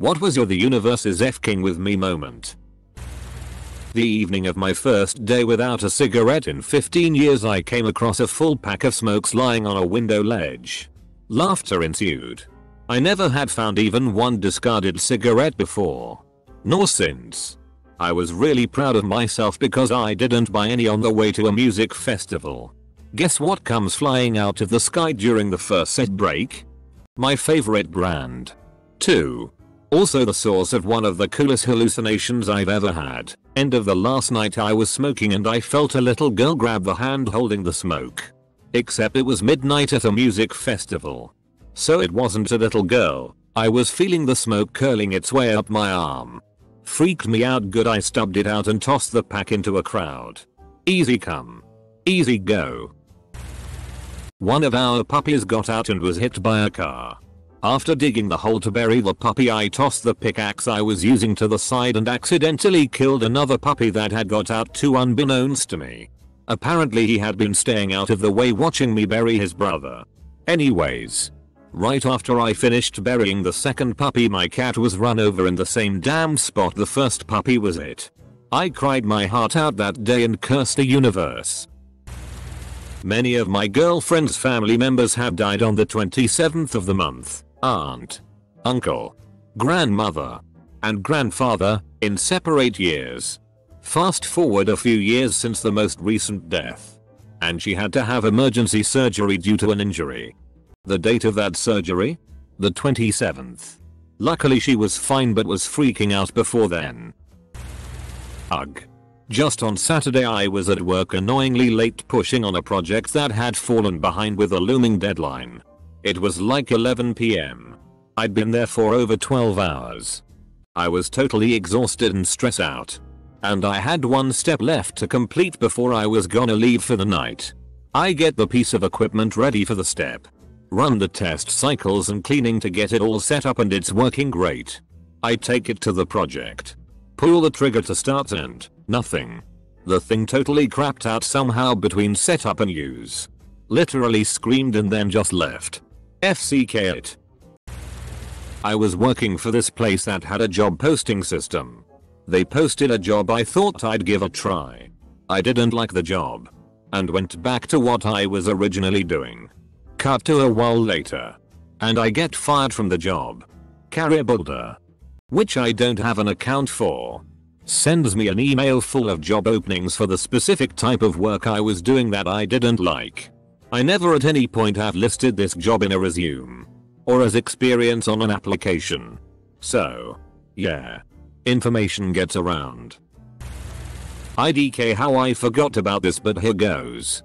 What was your the universe is f-king with me moment? The evening of my first day without a cigarette in 15 years, I came across a full pack of smokes lying on a window ledge. Laughter ensued. I never had found even one discarded cigarette before. Nor since. I was really proud of myself because I didn't buy any on the way to a music festival. Guess what comes flying out of the sky during the first set break? My favorite brand. 2. Also the source of one of the coolest hallucinations I've ever had. End of the last night I was smoking and I felt a little girl grab the hand holding the smoke. Except it was midnight at a music festival. So it wasn't a little girl. I was feeling the smoke curling its way up my arm. Freaked me out good. I stubbed it out and tossed the pack into a crowd. Easy come. Easy go. One of our puppies got out and was hit by a car. After digging the hole to bury the puppy, I tossed the pickaxe I was using to the side and accidentally killed another puppy that had got out too unbeknownst to me. Apparently he had been staying out of the way watching me bury his brother. Anyways. Right after I finished burying the second puppy, my cat was run over in the same damn spot the first puppy was hit. I cried my heart out that day and cursed the universe. Many of my girlfriend's family members have died on the 27th of the month. Aunt, uncle, grandmother, and grandfather, in separate years. Fast forward a few years since the most recent death. And she had to have emergency surgery due to an injury. The date of that surgery? The 27th. Luckily she was fine but was freaking out before then. Ugh. Just on Saturday I was at work annoyingly late pushing on a project that had fallen behind with a looming deadline. It was like 11 PM. I'd been there for over 12 hours. I was totally exhausted and stressed out. And I had one step left to complete before I was gonna leave for the night. I get the piece of equipment ready for the step. Run the test cycles and cleaning to get it all set up and it's working great. I take it to the project. Pull the trigger to start and nothing. The thing totally crapped out somehow between setup and use. Literally screamed and then just left. FCK it. I was working for this place that had a job posting system. They posted a job I thought I'd give a try. I didn't like the job. And went back to what I was originally doing. Cut to a while later. And I get fired from the job. Carrier builder. Which I don't have an account for. Sends me an email full of job openings for the specific type of work I was doing that I didn't like. I never at any point have listed this job in a resume. Or as experience on an application. So. Yeah. Information gets around. IDK how I forgot about this but here goes.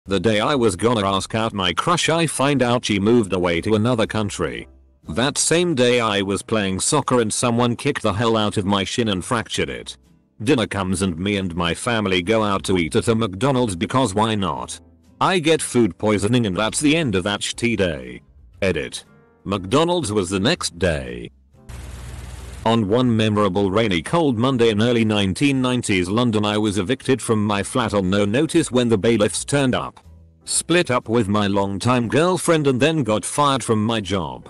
The day I was gonna ask out my crush I find out she moved away to another country. That same day I was playing soccer and someone kicked the hell out of my shin and fractured it. Dinner comes and me and my family go out to eat at a McDonald's because why not? I get food poisoning and that's the end of that shitty day. Edit. McDonald's was the next day. On one memorable rainy cold Monday in early 1990s London I was evicted from my flat on no notice when the bailiffs turned up. Split up with my longtime girlfriend and then got fired from my job.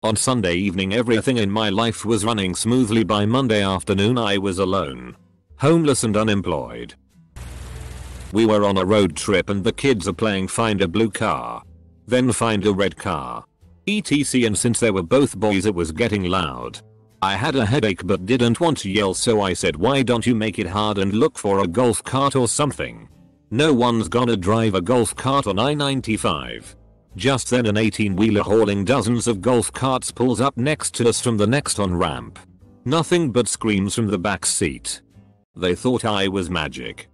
On Sunday evening everything in my life was running smoothly. By Monday afternoon I was alone. Homeless and unemployed. We were on a road trip and the kids are playing find a blue car. Then find a red car. etc. and since they were both boys it was getting loud. I had a headache but didn't want to yell so I said why don't you make it hard and look for a golf cart or something. No one's gonna drive a golf cart on I-95. Just then an 18-wheeler hauling dozens of golf carts pulls up next to us from the next on-ramp. Nothing but screams from the back seat. They thought I was magic.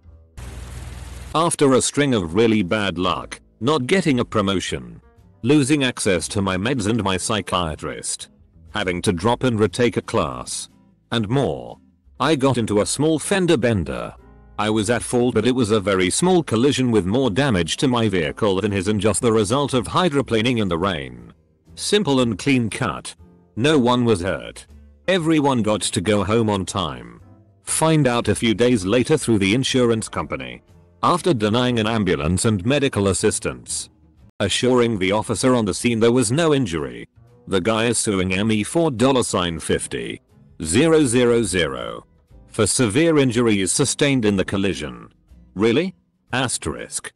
After a string of really bad luck, not getting a promotion, losing access to my meds and my psychiatrist, having to drop and retake a class, and more, I got into a small fender bender. I was at fault but it was a very small collision with more damage to my vehicle than his and just the result of hydroplaning in the rain. Simple and clean cut. No one was hurt. Everyone got to go home on time. Find out a few days later through the insurance company. After denying an ambulance and medical assistance. Assuring the officer on the scene there was no injury. The guy is suing me for $50,000 for severe injuries sustained in the collision. Really? Asterisk.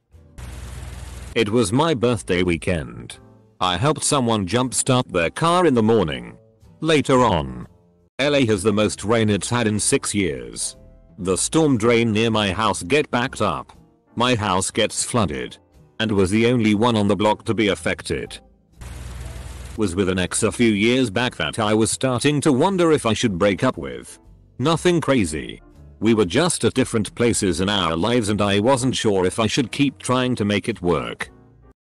It was my birthday weekend. I helped someone jumpstart their car in the morning. Later on. LA has the most rain it's had in 6 years. The storm drain near my house get backed up. My house gets flooded. And was the only one on the block to be affected. Was with an ex a few years back that I was starting to wonder if I should break up with. Nothing crazy. We were just at different places in our lives and I wasn't sure if I should keep trying to make it work.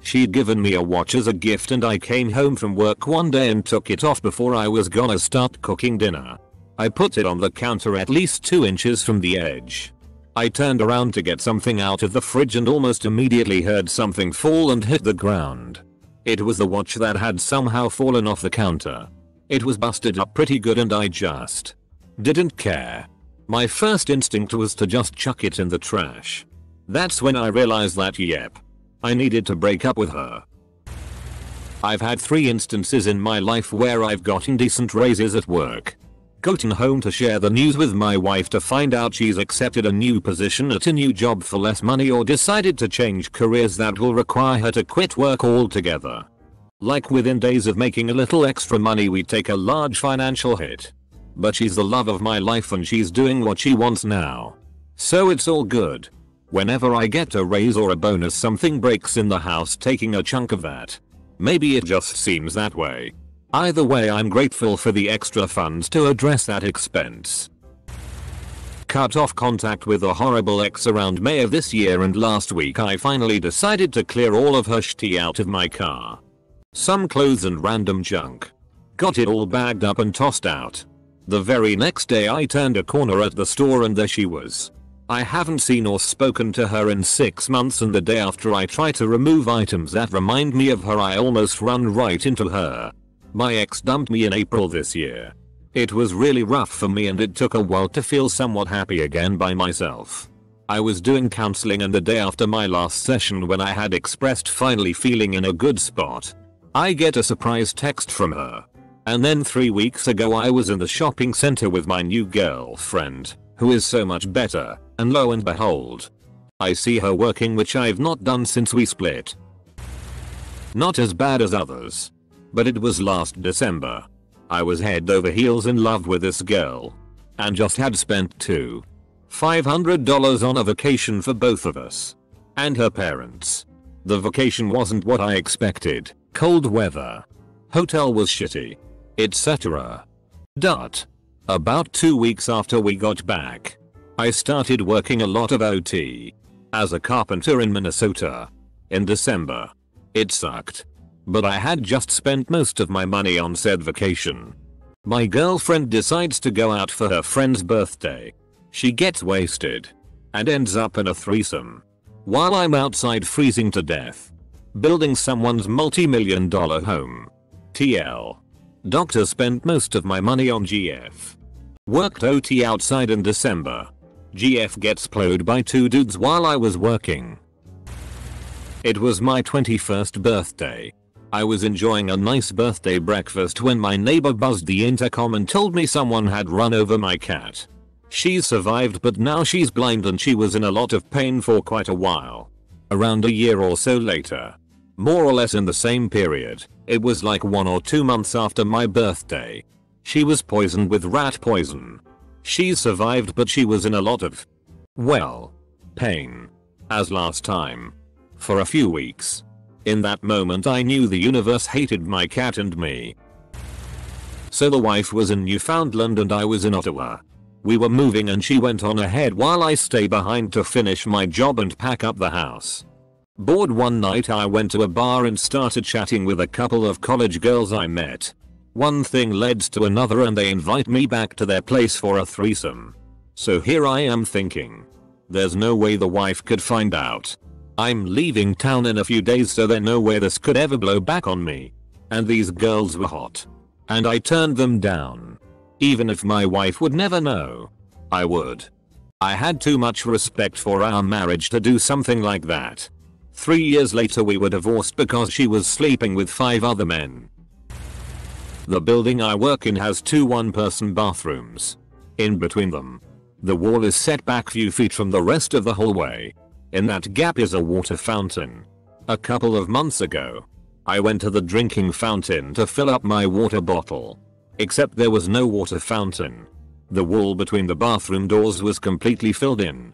She'd given me a watch as a gift and I came home from work one day and took it off before I was gonna start cooking dinner. I put it on the counter at least 2 inches from the edge. I turned around to get something out of the fridge and almost immediately heard something fall and hit the ground. It was the watch that had somehow fallen off the counter. It was busted up pretty good and I just didn't care. My first instinct was to just chuck it in the trash. That's when I realized that yep, I needed to break up with her. I've had 3 instances in my life where I've gotten decent raises at work. Gotten home to share the news with my wife to find out she's accepted a new position at a new job for less money or decided to change careers that will require her to quit work altogether. Like within days of making a little extra money we take a large financial hit. But she's the love of my life and she's doing what she wants now. So it's all good. Whenever I get a raise or a bonus something breaks in the house taking a chunk of that. Maybe it just seems that way. Either way I'm grateful for the extra funds to address that expense. Cut off contact with a horrible ex around May of this year and last week I finally decided to clear all of her shit out of my car. Some clothes and random junk. Got it all bagged up and tossed out. The very next day I turned a corner at the store and there she was. I haven't seen or spoken to her in 6 months and the day after I try to remove items that remind me of her I almost run right into her. My ex dumped me in April this year. It was really rough for me and it took a while to feel somewhat happy again by myself. I was doing counseling and the day after my last session when I had expressed finally feeling in a good spot, I get a surprise text from her. And then 3 weeks ago I was in the shopping center with my new girlfriend, who is so much better, and lo and behold, I see her working, which I've not done since we split. Not as bad as others. But it was last December. I was head over heels in love with this girl. And just had spent $500 on a vacation for both of us. And her parents. The vacation wasn't what I expected. Cold weather. Hotel was shitty. Etc. About 2 weeks after we got back, I started working a lot of OT. As a carpenter in Minnesota. In December. It sucked. But I had just spent most of my money on said vacation. My girlfriend decides to go out for her friend's birthday. She gets wasted. And ends up in a threesome. While I'm outside freezing to death. Building someone's multi-million-dollar home. TL. Doctor spent most of my money on GF. Worked OT outside in December. GF gets plowed by 2 dudes while I was working. It was my 21st birthday. I was enjoying a nice birthday breakfast when my neighbor buzzed the intercom and told me someone had run over my cat. She survived but now she's blind and she was in a lot of pain for quite a while. Around a year or so later. More or less in the same period. It was like 1 or 2 months after my birthday. She was poisoned with rat poison. She survived but she was in a lot of, well, pain. As last time. For a few weeks. In that moment I knew the universe hated my cat and me. So the wife was in Newfoundland and I was in Ottawa. We were moving and she went on ahead while I stay behind to finish my job and pack up the house. Bored one night I went to a bar and started chatting with a couple of college girls I met. One thing led to another and they invite me back to their place for a threesome. So here I am thinking. There's no way the wife could find out. I'm leaving town in a few days so there's no way this could ever blow back on me. And these girls were hot. And I turned them down. Even if my wife would never know. I would. I had too much respect for our marriage to do something like that. 3 years later we were divorced because she was sleeping with 5 other men. The building I work in has two one-person bathrooms. In between them, the wall is set back few feet from the rest of the hallway. In that gap is a water fountain. A couple of months ago, I went to the drinking fountain to fill up my water bottle. Except there was no water fountain. The wall between the bathroom doors was completely filled in.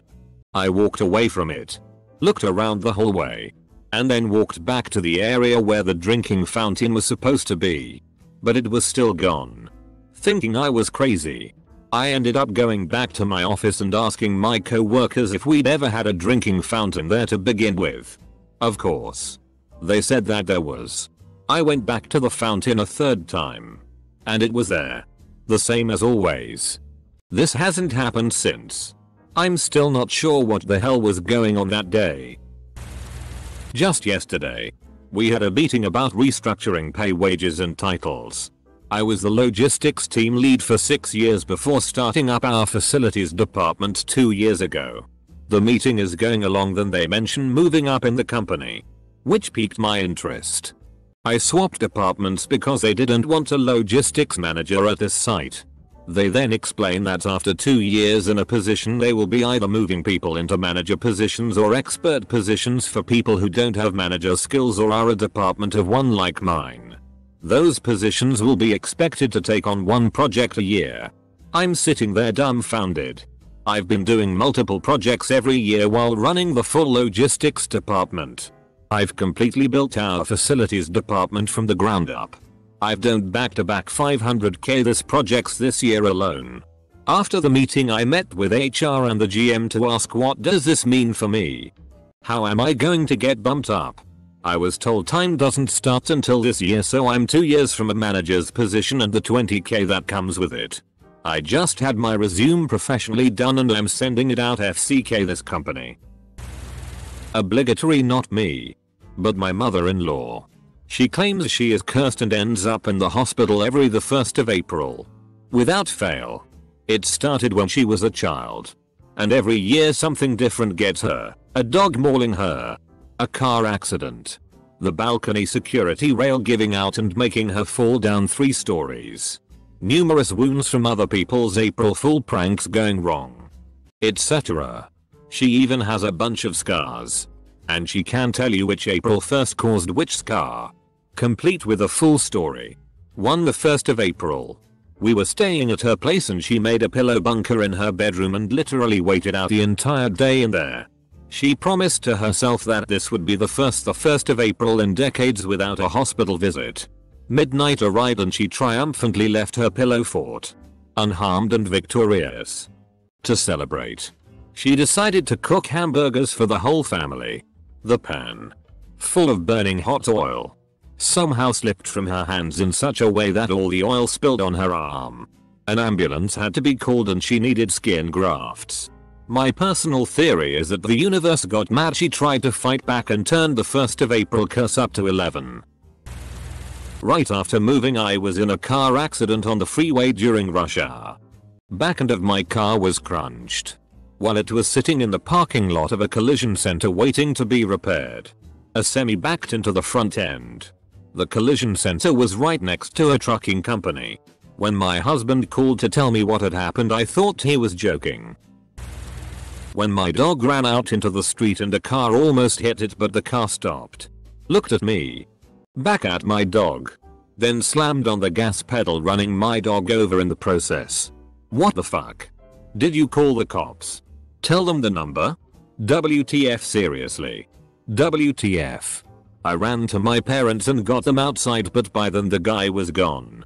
I walked away from it, looked around the hallway, and then walked back to the area where the drinking fountain was supposed to be. But it was still gone. Thinking I was crazy, I ended up going back to my office and asking my co-workers if we'd ever had a drinking fountain there to begin with. Of course, they said that there was. I went back to the fountain a third time, and it was there. The same as always. This hasn't happened since. I'm still not sure what the hell was going on that day. Just yesterday, we had a meeting about restructuring pay, wages and titles. I was the logistics team lead for 6 years before starting up our facilities department 2 years ago. The meeting is going along, then they mention moving up in the company, which piqued my interest. I swapped departments because they didn't want a logistics manager at this site. They then explain that after 2 years in a position they will be either moving people into manager positions or expert positions for people who don't have manager skills or are a department of one like mine. Those positions will be expected to take on one project a year. I'm sitting there dumbfounded. I've been doing multiple projects every year while running the full logistics department. I've completely built our facilities department from the ground up. I've done back-to-back 500k this projects this year alone. After the meeting I met with HR and the GM to ask what does this mean for me? How am I going to get bumped up? I was told time doesn't start until this year, so I'm 2 years from a manager's position and the 20k that comes with it. I just had my resume professionally done and I'm sending it out FCK this company. Obligatory, not me, but my mother-in-law. She claims she is cursed and ends up in the hospital every the 1st of April. Without fail. It started when she was a child. And every year something different gets her. A dog mauling her. A car accident. The balcony security rail giving out and making her fall down 3 stories. Numerous wounds from other people's April Fool pranks going wrong. Etc. She even has a bunch of scars. And she can tell you which April 1st caused which scar. Complete with a full story. One the 1st of April. We were staying at her place and she made a pillow bunker in her bedroom and literally waited out the entire day in there. She promised to herself that this would be the 1st of April in decades without a hospital visit. Midnight arrived and she triumphantly left her pillow fort, unharmed and victorious. To celebrate, she decided to cook hamburgers for the whole family. The pan, full of burning hot oil, somehow slipped from her hands in such a way that all the oil spilled on her arm. An ambulance had to be called and she needed skin grafts. My personal theory is that the universe got mad. She tried to fight back and turned the 1st of April curse up to 11. Right after moving I was in a car accident on the freeway during rush hour. Back end of my car was crunched while it was sitting in the parking lot of a collision center waiting to be repaired. A semi backed into the front end. The collision center was right next to a trucking company. When my husband called to tell me what had happened I thought he was joking. When my dog ran out into the street and a car almost hit it but the car stopped, looked at me, back at my dog, then slammed on the gas pedal running my dog over in the process. What the fuck? Did you call the cops? Tell them the number? WTF, seriously? WTF. I ran to my parents and got them outside but by then the guy was gone.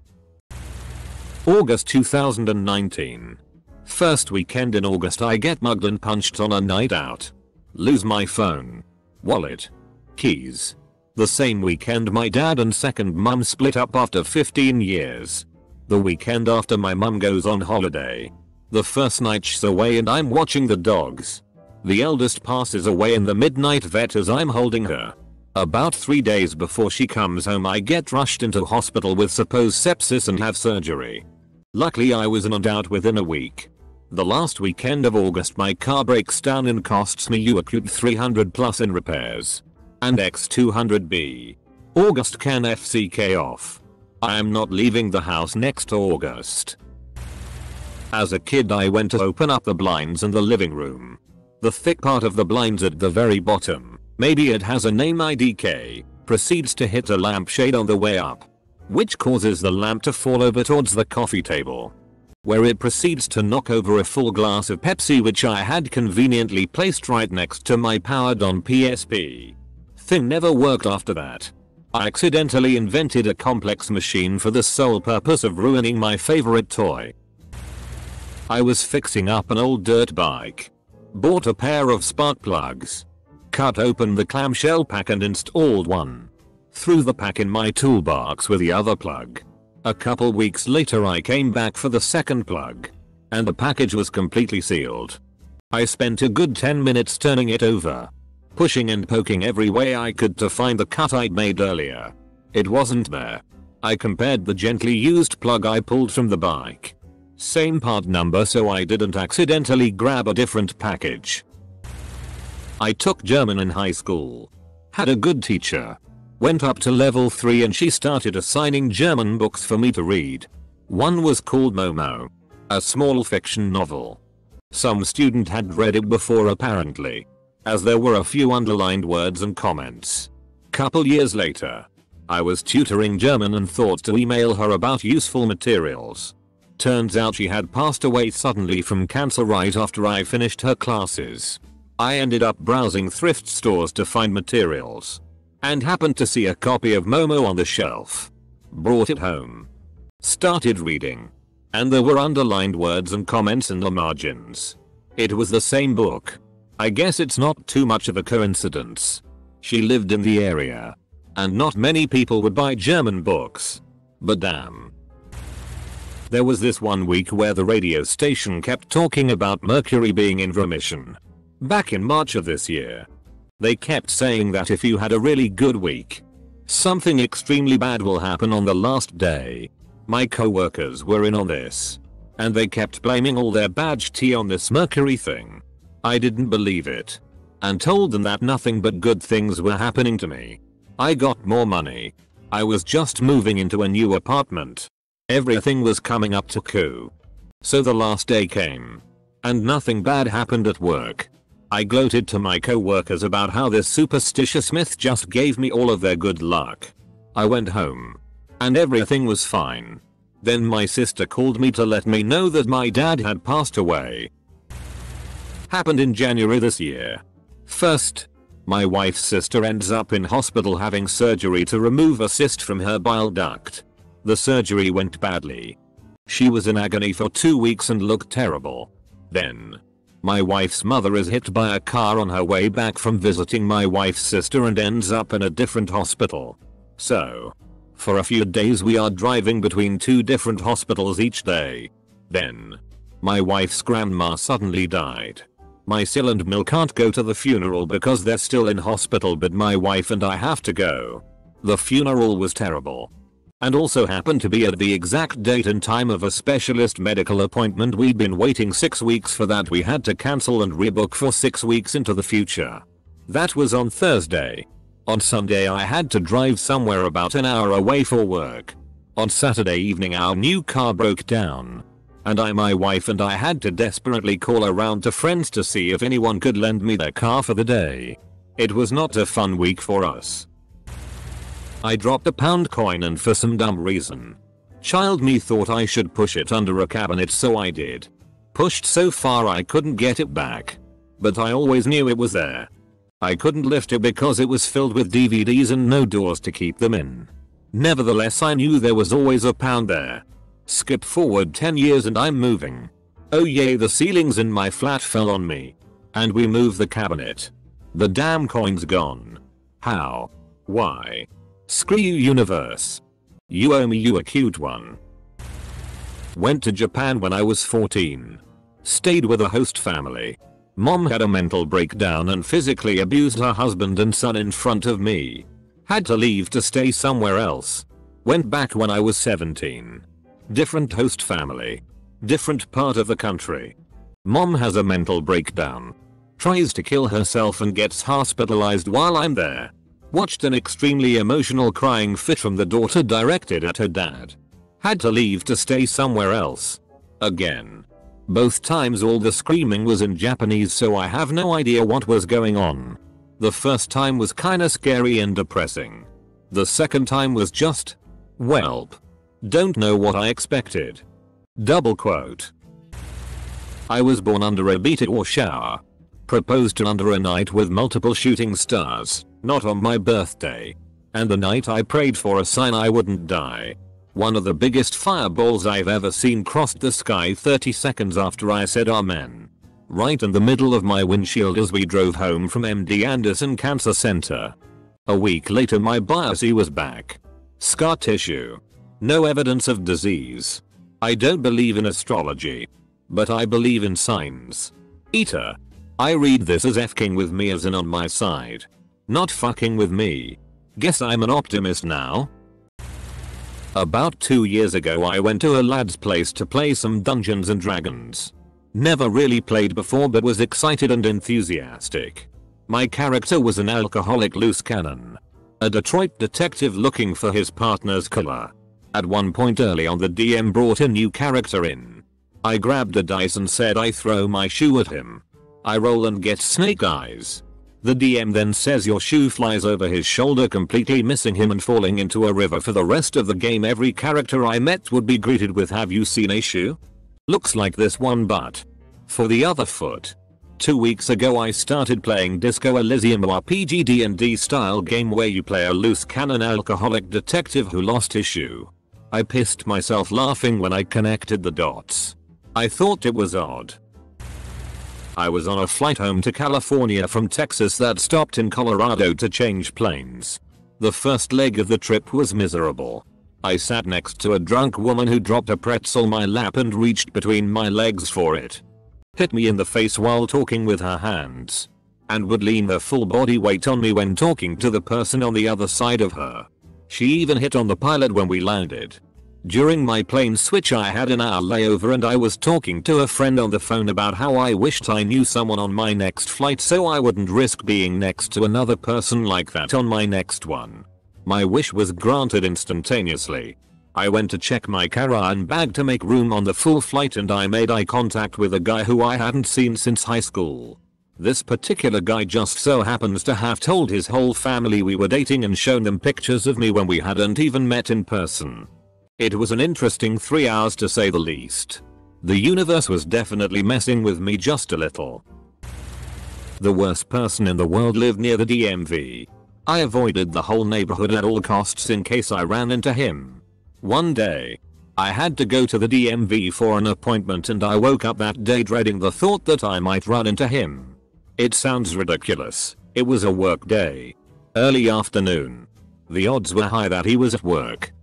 August 2019. First weekend in August I get mugged and punched on a night out. Lose my phone, wallet, keys. The same weekend my dad and second mum split up after 15 years. The weekend after my mum goes on holiday. The first night she's away and I'm watching the dogs. The eldest passes away in the midnight vet as I'm holding her. About 3 days before she comes home I get rushed into hospital with supposed sepsis and have surgery. Luckily I was in and out within a week. The last weekend of August my car breaks down and costs me acute 300 plus in repairs. And X200B. August can FCK off. I am not leaving the house next August. As a kid I went to open up the blinds in the living room. The thick part of the blinds at the very bottom, maybe it has a name IDK, proceeds to hit a lampshade on the way up, which causes the lamp to fall over towards the coffee table, where it proceeds to knock over a full glass of Pepsi which I had conveniently placed right next to my powered on PSP. Thing never worked after that. I accidentally invented a complex machine for the sole purpose of ruining my favorite toy. I was fixing up an old dirt bike. Bought a pair of spark plugs. Cut open the clamshell pack and installed one. Threw the pack in my toolbox with the other plug. A couple weeks later I came back for the second plug. And the package was completely sealed. I spent a good 10 minutes turning it over, pushing and poking every way I could to find the cut I'd made earlier. It wasn't there. I compared the gently used plug I pulled from the bike. Same part number, so I didn't accidentally grab a different package. I took German in high school. Had a good teacher. Went up to level 3 and she started assigning German books for me to read. One was called Momo, a small fiction novel. Some student had read it before apparently, as there were a few underlined words and comments. Couple years later, I was tutoring German and thought to email her about useful materials. Turns out she had passed away suddenly from cancer right after I finished her classes. I ended up browsing thrift stores to find materials, and happened to see a copy of Momo on the shelf. Brought it home. Started reading. And there were underlined words and comments in the margins. It was the same book. I guess it's not too much of a coincidence. She lived in the area, and not many people would buy German books. But damn. There was this one week where the radio station kept talking about Mercury being in remission. Back in March of this year. They kept saying that if you had a really good week, something extremely bad will happen on the last day. My coworkers were in on this, and they kept blaming all their badge tea on this Mercury thing. I didn't believe it, and told them that nothing but good things were happening to me. I got more money. I was just moving into a new apartment. Everything was coming up to coup. So the last day came, and nothing bad happened at work. I gloated to my coworkers about how this superstitious myth just gave me all of their good luck. I went home, and everything was fine. Then my sister called me to let me know that my dad had passed away. Happened in January this year. First, my wife's sister ends up in hospital having surgery to remove a cyst from her bile duct. The surgery went badly. She was in agony for 2 weeks and looked terrible. Then, my wife's mother is hit by a car on her way back from visiting my wife's sister and ends up in a different hospital. So, for a few days we are driving between 2 different hospitals each day. Then, my wife's grandma suddenly died. My Sil and Mil can't go to the funeral because they're still in hospital, but my wife and I have to go. The funeral was terrible, and also happened to be at the exact date and time of a specialist medical appointment. We'd been waiting 6 weeks for that. We had to cancel and rebook for 6 weeks into the future. That was on Thursday. On Sunday I had to drive somewhere about an hour away for work. On Saturday evening our new car broke down, and my wife and I had to desperately call around to friends to see if anyone could lend me their car for the day. It was not a fun week for us. I dropped a pound coin and for some dumb reason, child me thought I should push it under a cabinet, so I did. Pushed so far I couldn't get it back. But I always knew it was there. I couldn't lift it because it was filled with DVDs and no doors to keep them in. Nevertheless, I knew there was always a pound there. Skip forward 10 years and I'm moving. Oh yay, the ceilings in my flat fell on me. And we moved the cabinet. The damn coin's gone. How? Why? Screw you, universe. You owe me, you a cute one. Went to Japan when I was 14. Stayed with a host family. Mom had a mental breakdown and physically abused her husband and son in front of me. Had to leave to stay somewhere else. Went back when I was 17. Different host family. Different part of the country. Mom has a mental breakdown. Tries to kill herself and gets hospitalized while I'm there. Watched an extremely emotional crying fit from the daughter directed at her dad. Had to leave to stay somewhere else. Again. Both times all the screaming was in Japanese, so I have no idea what was going on. The first time was kinda scary and depressing. The second time was just, welp. Don't know what I expected. Double quote. I was born under a meteor shower. Proposed to under a night with multiple shooting stars, not on my birthday. And the night I prayed for a sign I wouldn't die. One of the biggest fireballs I've ever seen crossed the sky 30 seconds after I said amen. Right in the middle of my windshield as we drove home from MD Anderson Cancer Center. A week later my biopsy was back. Scar tissue. No evidence of disease. I don't believe in astrology. But I believe in signs. Eater. I read this as F-king with me as in on my side. Not fucking with me. Guess I'm an optimist now. About 2 years ago I went to a lad's place to play some Dungeons and Dragons. Never really played before but was excited and enthusiastic. My character was an alcoholic loose cannon. A Detroit detective looking for his partner's killer. At one point early on the DM brought a new character in. I grabbed a dice and said I throw my shoe at him. I roll and get snake eyes. The DM then says your shoe flies over his shoulder, completely missing him and falling into a river. For the rest of the game every character I met would be greeted with "Have you seen a shoe? Looks like this one but for the other foot." 2 weeks ago I started playing Disco Elysium, RPG D&D style game where you play a loose cannon alcoholic detective who lost his shoe. I pissed myself laughing when I connected the dots. I thought it was odd. I was on a flight home to California from Texas that stopped in Colorado to change planes. The first leg of the trip was miserable. I sat next to a drunk woman who dropped a pretzel in my lap and reached between my legs for it. Hit me in the face while talking with her hands. And would lean her full body weight on me when talking to the person on the other side of her. She even hit on the pilot when we landed. During my plane switch I had an hour layover and I was talking to a friend on the phone about how I wished I knew someone on my next flight so I wouldn't risk being next to another person like that on my next one. My wish was granted instantaneously. I went to check my carry-on bag to make room on the full flight and I made eye contact with a guy who I hadn't seen since high school. This particular guy just so happens to have told his whole family we were dating and shown them pictures of me when we hadn't even met in person. It was an interesting 3 hours to say the least. The universe was definitely messing with me just a little. The worst person in the world lived near the DMV. I avoided the whole neighborhood at all costs in case I ran into him. One day, I had to go to the DMV for an appointment and I woke up that day dreading the thought that I might run into him. It sounds ridiculous. It was a work day. Early afternoon. The odds were high that he was at work.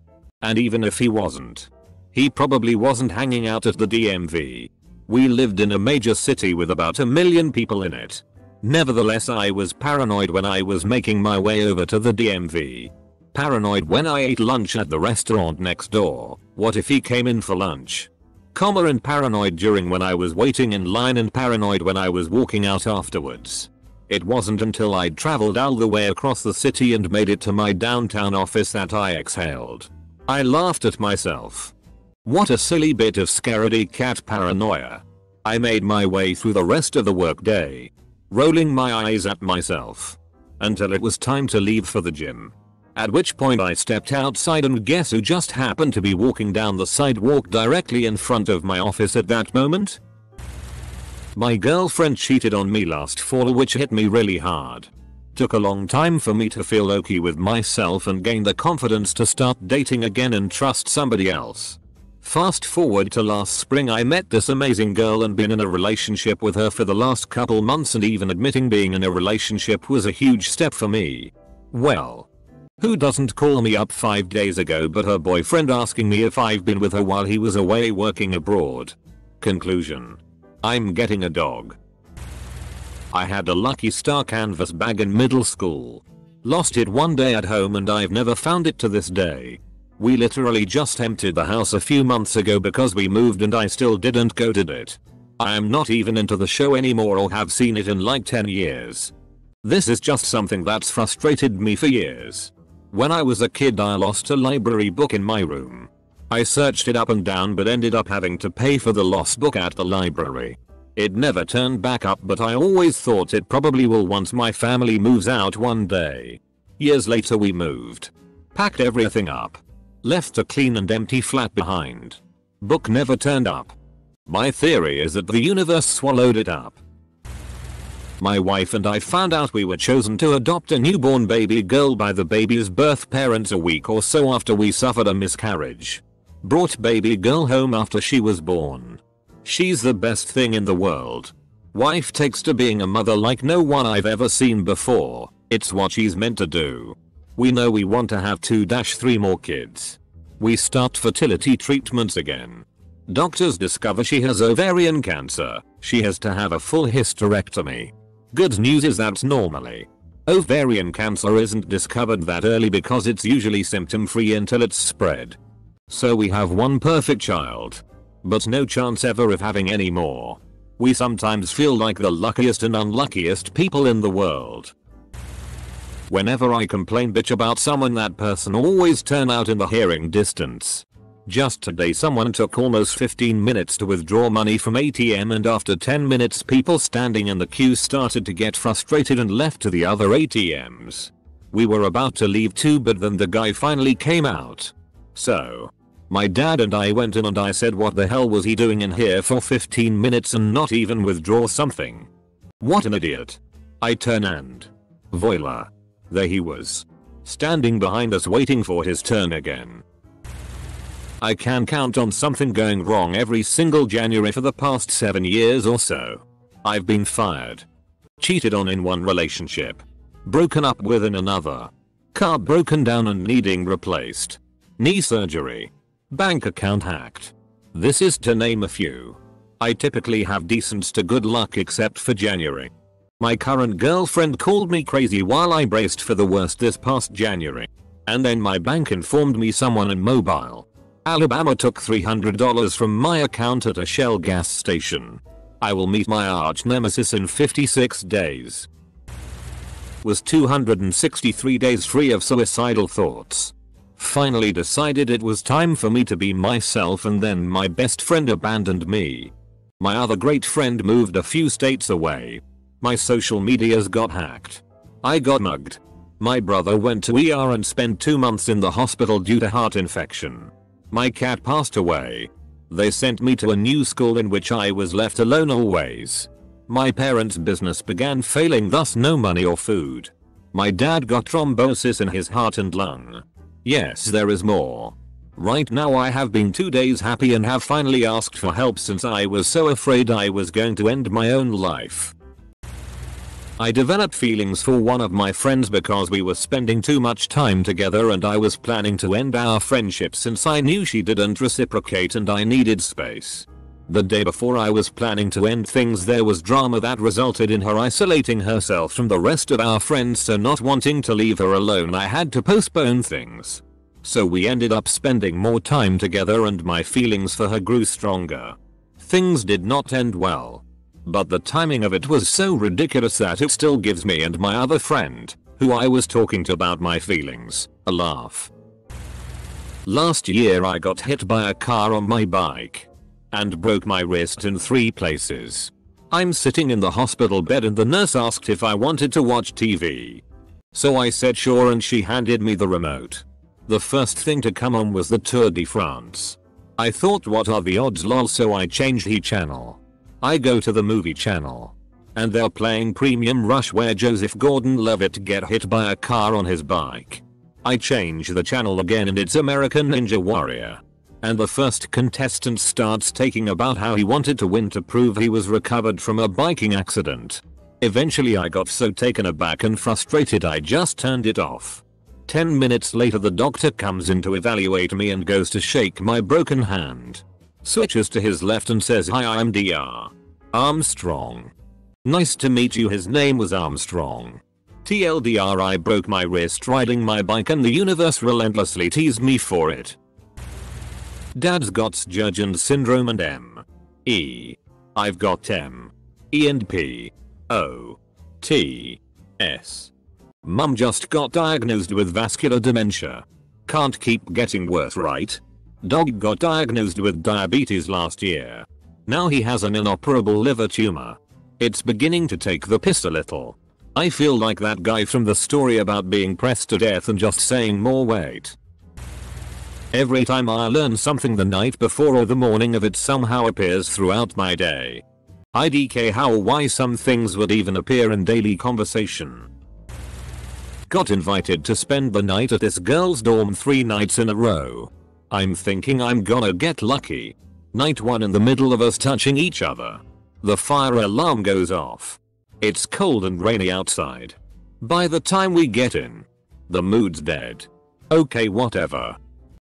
And even if he wasn't, he probably wasn't hanging out at the DMV. We lived in a major city with about 1 million people in it. Nevertheless, I was paranoid when I was making my way over to the DMV. Paranoid when I ate lunch at the restaurant next door. What if he came in for lunch? And paranoid during when I was waiting in line and paranoid when I was walking out afterwards. It wasn't until I'd traveled all the way across the city and made it to my downtown office that I exhaled. I laughed at myself. What a silly bit of scaredy cat paranoia. I made my way through the rest of the workday, rolling my eyes at myself, until it was time to leave for the gym. At which point I stepped outside and guess who just happened to be walking down the sidewalk directly in front of my office at that moment? My girlfriend cheated on me last fall, which hit me really hard. Took a long time for me to feel okay with myself and gain the confidence to start dating again and trust somebody else. Fast forward to last spring, I met this amazing girl and been in a relationship with her for the last couple months, and even admitting being in a relationship was a huge step for me. Well, who doesn't call me up 5 days ago but her boyfriend asking me if I've been with her while he was away working abroad. Conclusion. I'm getting a dog. I had a Lucky Star canvas bag in middle school. Lost it one day at home and I've never found it to this day. We literally just emptied the house a few months ago because we moved and I still didn't go to it. I am not even into the show anymore or have seen it in like 10 years. This is just something that's frustrated me for years. When I was a kid I lost a library book in my room. I searched it up and down but ended up having to pay for the lost book at the library. It never turned back up but I always thought it probably will once my family moves out one day. Years later we moved. Packed everything up. Left a clean and empty flat behind. Book never turned up. My theory is that the universe swallowed it up. My wife and I found out we were chosen to adopt a newborn baby girl by the baby's birth parents a week or so after we suffered a miscarriage. Brought baby girl home after she was born. She's the best thing in the world. Wife takes to being a mother like no one I've ever seen before. It's what she's meant to do. We know we want to have 2-3 more kids. We start fertility treatments again. Doctors discover she has ovarian cancer. She has to have a full hysterectomy. Good news is that normally ovarian cancer isn't discovered that early because it's usually symptom free until it's spread. So we have one perfect child. But no chance ever of having any more. We sometimes feel like the luckiest and unluckiest people in the world. Whenever I complain bitch about someone, that person always turn out in the hearing distance. Just today someone took almost 15 minutes to withdraw money from ATM, and after 10 minutes people standing in the queue started to get frustrated and left to the other ATMs. We were about to leave too, but then the guy finally came out. So my dad and I went in and I said, what the hell was he doing in here for 15 minutes and not even withdraw something? What an idiot. I turn and voila. There he was. Standing behind us waiting for his turn again. I can count on something going wrong every single January for the past 7 years or so. I've been fired. Cheated on in one relationship. Broken up with in another. Car broken down and needing replaced. Knee surgery. Bank account hacked. This is to name a few. I typically have decent to good luck except for January. My current girlfriend called me crazy while I braced for the worst this past January. And then my bank informed me someone in Mobile, Alabama took $300 from my account at a Shell gas station. I will meet my arch nemesis in 56 days. Was 263 days free of suicidal thoughts. Finally decided it was time for me to be myself, and then my best friend abandoned me. My other great friend moved a few states away. My social medias got hacked. I got mugged. My brother went to ER and spent 2 months in the hospital due to heart infection. My cat passed away. They sent me to a new school in which I was left alone always. My parents' business began failing, thus no money or food. My dad got thrombosis in his heart and lung. Yes, there is more. Right now I have been 2 days happy and have finally asked for help since I was so afraid I was going to end my own life. I developed feelings for one of my friends because we were spending too much time together and I was planning to end our friendship since I knew she didn't reciprocate and I needed space. The day before I was planning to end things, there was drama that resulted in her isolating herself from the rest of our friends, so not wanting to leave her alone I had to postpone things. So we ended up spending more time together and my feelings for her grew stronger. Things did not end well. But the timing of it was so ridiculous that it still gives me and my other friend, who I was talking to about my feelings, a laugh. Last year I got hit by a car on my bike and broke my wrist in 3 places. I'm sitting in the hospital bed and the nurse asked if I wanted to watch TV. So I said sure, and she handed me the remote. The first thing to come on was the Tour de France. I thought, what are the odds lol, so I changed the channel. I go to the movie channel. And they're playing Premium Rush where Joseph Gordon-Levitt get hit by a car on his bike. I change the channel again and it's American Ninja Warrior. And the first contestant starts talking about how he wanted to win to prove he was recovered from a biking accident. Eventually I got so taken aback and frustrated I just turned it off. 10 minutes later the doctor comes in to evaluate me and goes to shake my broken hand. Switches to his left and says, "Hi, I'm Dr. Armstrong. Nice to meet you." His name was Armstrong. TLDR, I broke my wrist riding my bike and the universe relentlessly teased me for it. Dad's got Sjögren's syndrome and M.E. I've got M.E. and P.O.T. S. Mum just got diagnosed with vascular dementia. Can't keep getting worse, right? Dog got diagnosed with diabetes last year. Now he has an inoperable liver tumor. It's beginning to take the piss a little. I feel like that guy from the story about being pressed to death and just saying more weight. Every time I learn something the night before or the morning of it somehow appears throughout my day. IDK how or why some things would even appear in daily conversation. Got invited to spend the night at this girl's dorm 3 nights in a row. I'm thinking I'm gonna get lucky. Night 1 in the middle of us touching each other. The fire alarm goes off. It's cold and rainy outside. By the time we get in, the mood's dead. Okay, whatever.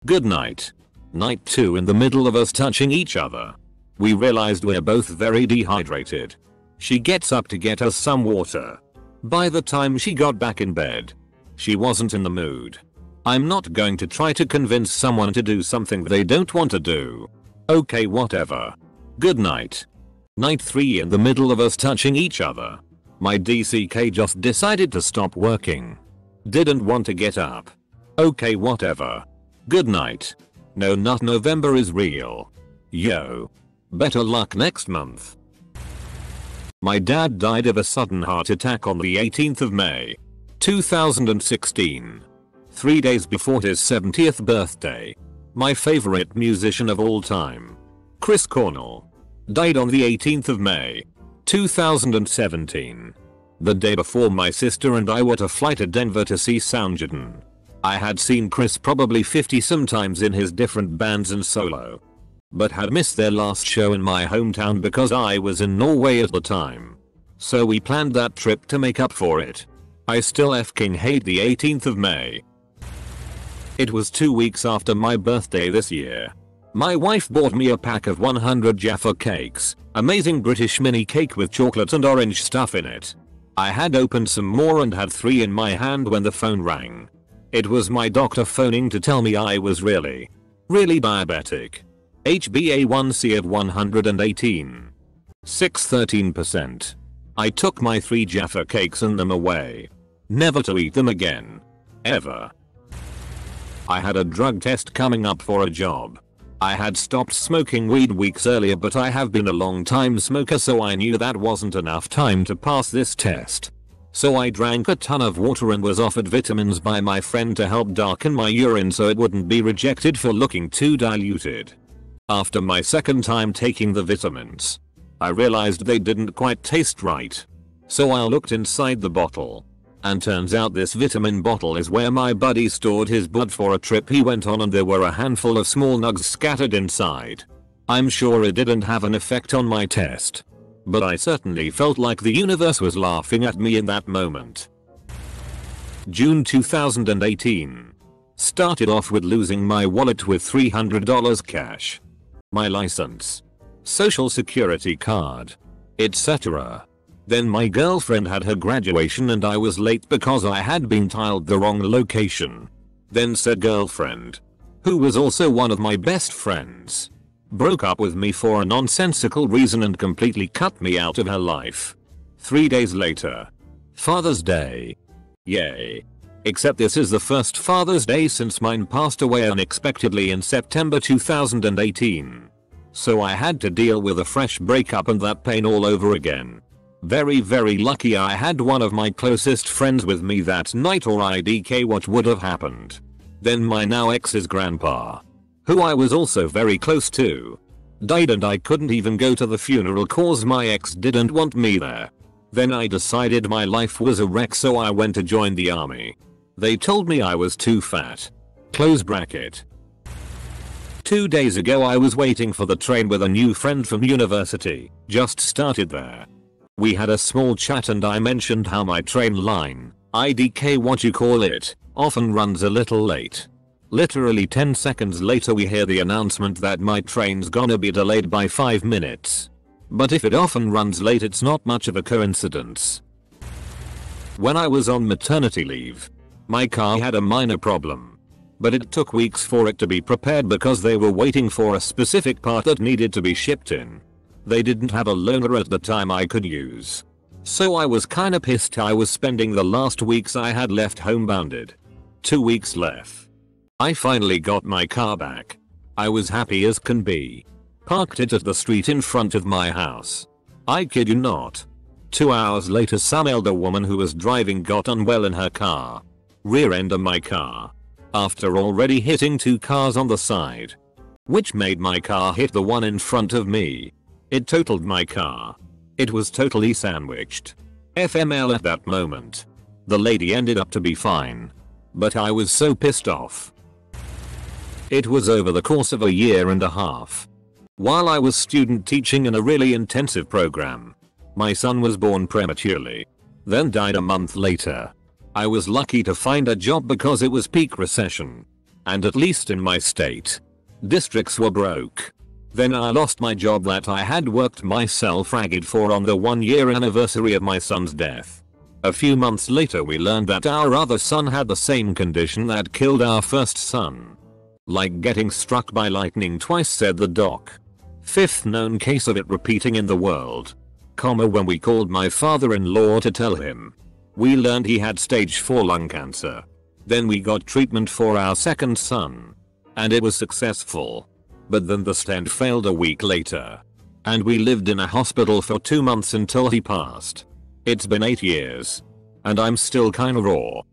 Good night. Night 2 in the middle of us touching each other. We realized we're both very dehydrated. She gets up to get us some water. By the time she got back in bed, she wasn't in the mood. I'm not going to try to convince someone to do something they don't want to do. Okay, whatever. Good night. Night 3 in the middle of us touching each other. My DCK just decided to stop working. Didn't want to get up. Okay, whatever. Good night. No, not November is real. Yo. Better luck next month. My dad died of a sudden heart attack on the 18th of May, 2016. 3 days before his 70th birthday. My favorite musician of all time, Chris Cornell, died on the 18th of May, 2017. The day before my sister and I were to fly to Denver to see Soundgarden. I had seen Chris probably 50 sometimes in his different bands and solo, but had missed their last show in my hometown because I was in Norway at the time. So we planned that trip to make up for it. I still f***ing hate the 18th of May. It was 2 weeks after my birthday this year. My wife bought me a pack of 100 Jaffa cakes, amazing British mini cake with chocolate and orange stuff in it. I had opened some more and had 3 in my hand when the phone rang. It was my doctor phoning to tell me I was really diabetic. HbA1c of 118. 613%. I took my 3 Jaffa cakes and them away. Never to eat them again. Ever. I had a drug test coming up for a job. I had stopped smoking weed weeks earlier, but I have been a long time smoker, so I knew that wasn't enough time to pass this test. So I drank a ton of water and was offered vitamins by my friend to help darken my urine so it wouldn't be rejected for looking too diluted. After my second time taking the vitamins, I realized they didn't quite taste right. So I looked inside the bottle. And turns out this vitamin bottle is where my buddy stored his blood for a trip he went on, and there were a handful of small nugs scattered inside. I'm sure it didn't have an effect on my test, but I certainly felt like the universe was laughing at me in that moment. June 2018. Started off with losing my wallet with $300 cash, my license, social security card, etc. Then my girlfriend had her graduation and I was late because I had been tiled the wrong location. Then said girlfriend, who was also one of my best friends, broke up with me for a nonsensical reason and completely cut me out of her life. 3 days later, Father's Day. Yay. Except this is the first Father's Day since mine passed away unexpectedly in September 2018. So I had to deal with a fresh breakup and that pain all over again. Very lucky I had one of my closest friends with me that night, or IDK what would have happened. Then my now ex's grandpa, who I was also very close to, died and I couldn't even go to the funeral cause my ex didn't want me there. Then I decided my life was a wreck, so I went to join the army. They told me I was too fat. Close bracket. 2 days ago I was waiting for the train with a new friend from university, just started there. We had a small chat and I mentioned how my train line, IDK what you call it, often runs a little late. Literally 10 seconds later we hear the announcement that my train's gonna be delayed by 5 minutes. But if it often runs late, it's not much of a coincidence. When I was on maternity leave, my car had a minor problem. But it took weeks for it to be prepared because they were waiting for a specific part that needed to be shipped in. They didn't have a loaner at the time I could use. So I was kinda pissed. I was spending the last weeks I had left homebounded. 2 weeks left. I finally got my car back. I was happy as can be. Parked it at the street in front of my house. I kid you not. 2 hours later, some elder woman who was driving got unwell in her car. Rear-ended my car. After already hitting 2 cars on the side. Which made my car hit the one in front of me. It totaled my car. It was totally sandwiched. FML at that moment. The lady ended up to be fine. But I was so pissed off. It was over the course of a year and a half. While I was student teaching in a really intensive program. My son was born prematurely. Then died a month later. I was lucky to find a job because it was peak recession. And at least in my state, districts were broke. Then I lost my job that I had worked myself ragged for on the 1-year anniversary of my son's death. A few months later we learned that our other son had the same condition that killed our first son. Like getting struck by lightning twice, said the doc. 5th known case of it repeating in the world. When we called my father-in-law to tell him, we learned he had stage 4 lung cancer. Then we got treatment for our second son. And it was successful. But then the stent failed a week later. And we lived in a hospital for 2 months until he passed. It's been 8 years. And I'm still kinda raw.